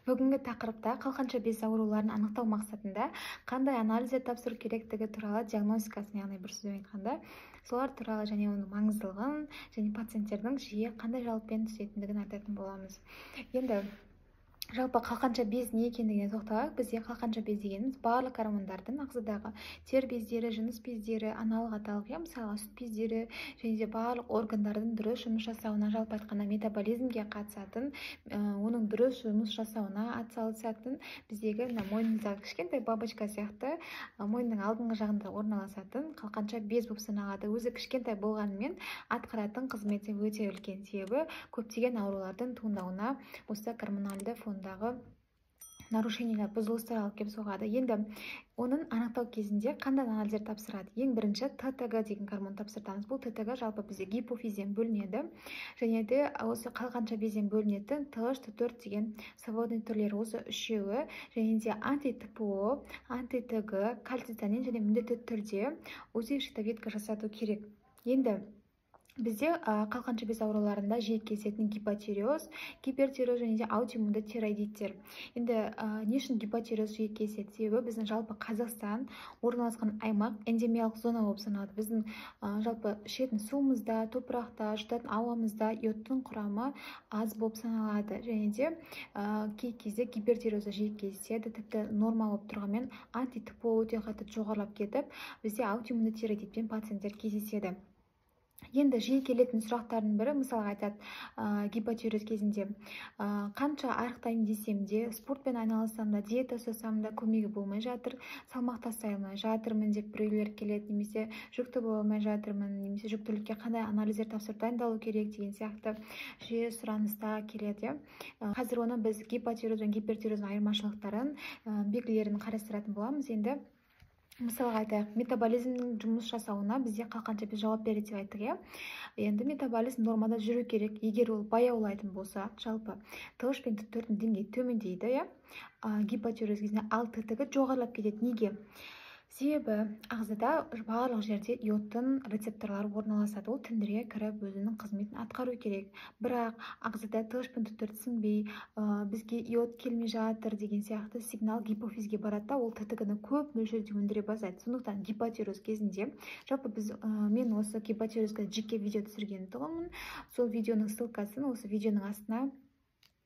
Бүгінгі тақырыпта қалқанша без ауруларын анықтау мақсатында қандай анализдер тапсыру керектігі туралы диагностикасын, яғни бір сөзбен айтқанда, солар туралы және оның маңыздылығын және пациенттердің жиі қандай жалпымен түсетіндігін айтатын боламыз. Енді жалпы қалқанша без не екендігіне тоқталайық. Бізде қалқанша без дегеніміз барлық гормондардың ағзадағы тер бездері, жыныс бездері, аналық аталық, мысалы сүт бездері және де барлық органдардың дұрыс жұмыс жасауына, жалпы айтқанда метаболизмге қатысатын, оның дұрыс жұмыс жасауына атсалысатын, біздегі мойнымыздағы кішкентай бабочка сияқты мойынның алдыңғы жағында орналасатын қалқанша без болып саналады. Өзі кішкентай болғанымен атқаратын қызметі өте үлкен, себебі көптеген аурулардың туындауына осы гормоналды фондағы нарушениялар, бұзылыстар алып келіп соғады. Енді оның анықтау кезінде қандай анализдер тапсырады? Ең бірінші ТТГ деген гормон тапсыртамыз. Бұл ТТГ жалпы бізде гипофизден бөлінеді, және де осы қалқанша безден бөлінетін ТH, Т4 деген свободный түрлері, осы үшеуі, және де анти-ТПО, анти-ТГ, кальцитонин және міндетті түрде УЗИ щитовидка жасату керек. Енді бізде қалқанша без ауруларында жиі кездесетін гипотиреоз, гипертиреоз және де аутоиммунды тиреоидиттер. Енді не үшін гипотиреоз жиі кездеседі? Себебі біздің жалпы Қазақстан орналасқан аймақ эндемиялық зона болып саналады. Біздің жалпы ішетін суымызда, топырақта, жұтатын ауамызда йодтың құрамы аз болып саналады, және де кей кезде гипертиреозы жиі кездеседі. Тіпті норма болып тұрғанмен анти-ТПО өте қатты жоғарылап кетіп, бізде аутоиммунды тиреоидитпен пациенттер кездеседі. Енді жиі келетін сұрақтардың бірі, мысалға айтады, гипотиреоз кезінде қанша арықтаймын десем де, спортпен айналысам да, диета ұстасам да көмегі болмай жатыр, салмақ тастай алмай жатырмын деп біреулер келеді, немесе жүкті бола алмай жатырмын, немесе жүктілікке қандай анализдер тапсырып дайындалу керек деген сияқты жиі сұраныста келеді. Қазір оны біз гипотиреоз бен гипертиреоздың айырмашылықтарын, белгілерін қарастыратын боламыз. Енді мысалға айтайық, метаболизмнің жұмыс жасауына бізде қалқанша без жауап береді деп айттық. Енді метаболизм нормада жүру керек. Егер ол баяулайтын болса, жалпы ТH пен Т4-дің деңгейі төмендейді, гипотиреоз кезінде, ал ТТГ жоғарылап кетеді. Неге? Себебі ағзада барлық жерде йодтың рецепторлары орналасады. Ол тіндіре кіріп өзінің қызметін атқару керек. Бірақ ағзада ТH пен Т4 сіңбей, бізге йод келмей жатыр деген сияқты сигнал гипофизге барады, ол ТТГ-ны көп мөлшерде өндіре бастайды. Сондықтан гипотиреоз кезінде, жалпы мен осы гипотирозға жеке видео түсірген тұғымын. Сол видеоның ссылкасын осы видеоның астына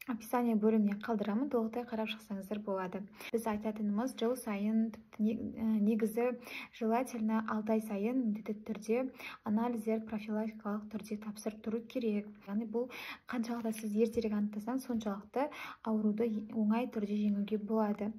описание бөліміне қалдырамын, толықтай қарап шықсаңыздар болады. Біз айтатынымыз жыл сайын, негізі желательно 6 ай сайын міндетті түрде анализдер профилактикалық түрде тапсырып тұру керек. Яғни бұл қаншалықты сіз ертерек анықтасаңыз, соншалықты ауруды оңай түрде жеңуге болады.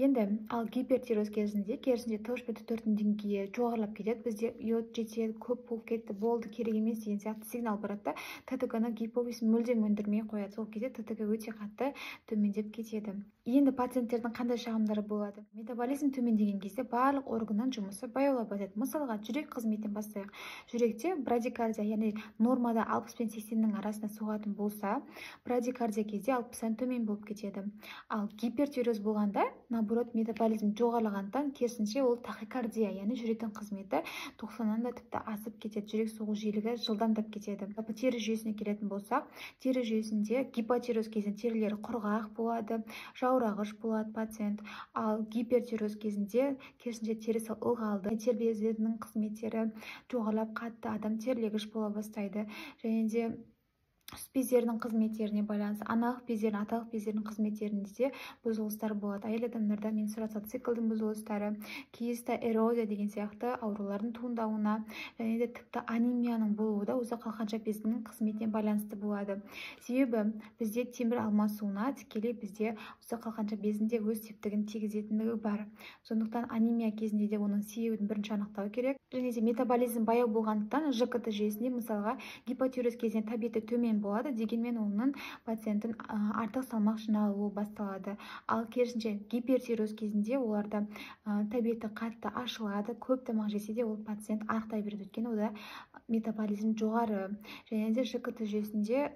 Енді ал гипертиреоз кезінде керісінше ТH пен Т4-дің деңгейі жоғарылап кетеді. Бізде йод жетеді, көп болып кетті, болды, керек емес деген сияқты сигнал барады. ТТГ-ны гипофиз мүлдем өндірмей қояды. Сол кезде ТТГ өте қатты төмендеп кетеді. Енді пациенттердің қандай шағымдары болады? Метаболизм төмендеген кезде барлық органның жұмысы баяулап кетеді. Мысалға, жүрек қызметін бастайық. Жүректе брадикардия, яғни нормада 60 пен 80-нің арасында соғатын болса, брадикардия кезде 60-тан төмен болып кетеді. Ал гипертиреоз болғанда, наоборот, метаболизм жоғарылағандықтан керісінше ол тахикардия, яғни жүректің қызметі 90-нан да тіпті асып кетеді. Жүрек соғу жиілігі жылдамдап кетеді. Тері жүйесіне келетін болсақ, тері жүйесінде гипотиреоз кезінде терілері құрғақ болады, жаурағыш болады пациент. Ал гипертиреоз кезінде керісінше терісі ылғалды, тер бездерінің қызметтері жоғарылап қатты, адам терлегіш бола бастайды, және де сүт бездерінің қызметтеріне байланысты, аналық бездердің, аталық бездердің қызметтерінде де бұзылыстар болады. Әйел адамдарда менструациялық циклдің бұзылыстары, киста эрозия деген сияқты аурулардың туындауына, және де тіпті анемияның болуы да осы қалқанша бездің қызметіне байланысты болады. Себебі бізде темір алмасуына тікелей бізде осы қалқанша безінде өз септігін тигізетіндігі бар. Сондықтан анемия кезінде де оның себебін бірінші анықтау керек. Және де метаболизм баяу болғандықтан ЖКТ жүйесінде, мысалға, гипотиреоз кезінде табиғи төмен болады, дегенмен оның пациенттің артық салмақ жиналуы басталады. Ал керісінше гипертиреоз кезінде оларда табиғи қатты ашылады, көп тамақ жесе де ол пациент арықтай береді, өйткені ода метаболизм жоғары. Және де ЖКТ жүйесінде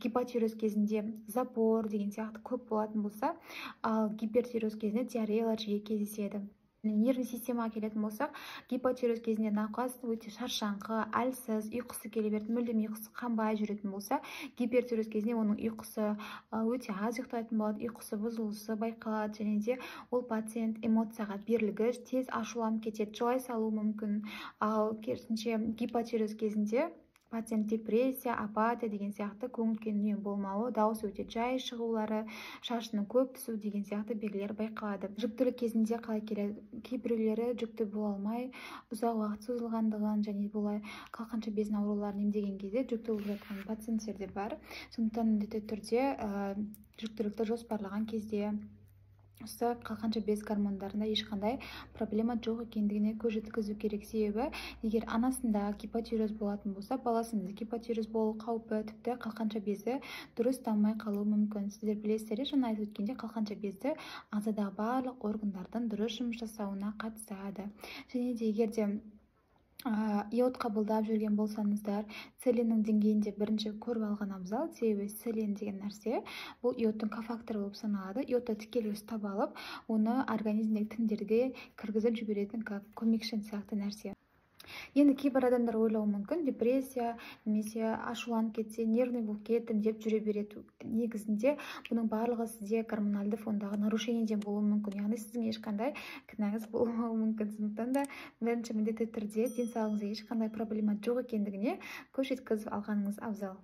гипотиреоз кезінде запор деген сияқты көп болатын болса, ал гипертиреоз кезінде диареялар жиі кездеседі. Нервный системаға келетін болсақ, гипотиреоз кезінде науқас өте шаршаңқы, әлсіз, ұйқысы келе береді, мүлдем ұйқысы қанбай жүретін болса, гипертиреоз кезінде оның ұйқысы өте аз ұйықтайтын болады, ұйқысы бұзылысы байқалады, және де ол пациент эмоцияға берілгіш, тез ашуланып кетеді, жылай салуы мүмкін. Ал керісінше гипотиреоз кезінде пациент депрессия, апатия деген сияқты көңіл-күйінің болмауы, дауысы өте жай шығулары, шашының көп түсу деген сияқты белгілер байқалады. Жүктілік кезінде қалай келеді? Кейбіреулері жүкті бола алмай, ұзақ уақыт созылғандығын және бұлай қалқанша безінің ауруларын емдеген кезде жүкті болып жатқан пациенттер де бар. Сондықтан міндетті түрде жүктілікті жоспарлаған кезде осы қалқанша без гормондарында ешқандай проблема жоқ екендігіне көз жеткізу керек. Себебі егер анасында гипотиреоз болатын болса, баласында гипотиреоз болу қаупі, тіпті қалқанша безі дұрыс дамымай қалуы мүмкін. Сіздер білесіздер, жаңа айтып өткенде қалқанша безді ағзадағы барлық органдардың дұрыс жұмыс жасауына қатысады. Және де егерде иод қабылдап жүрген болсаңыздар, селеннің деңгейін де бірінші көріп алған абзал. Себебі селен деген нәрсе бұл иодтың кофакторы болып саналады. Иодты тікелей ұстап алып, оны организмдегі тіндерге кіргізіп жіберетін көмекші сияқты нәрсе. Енді кейбір адамдар ойлауы мүмкін, депрессия немесе ашуланып кетсе, нервный болып кеттім деп жүре береді. Негізінде бұның барлығы сізде гормоналды фондағы нарушениеден болуы мүмкін. Яғни сіздің ешқандай кінәңіз болмауы мүмкін. Сондықтан да бірінші міндетті түрде денсаулығыңызда ешқандай проблема жоқ екендігіне көз жеткізіп алғаныңыз абзал.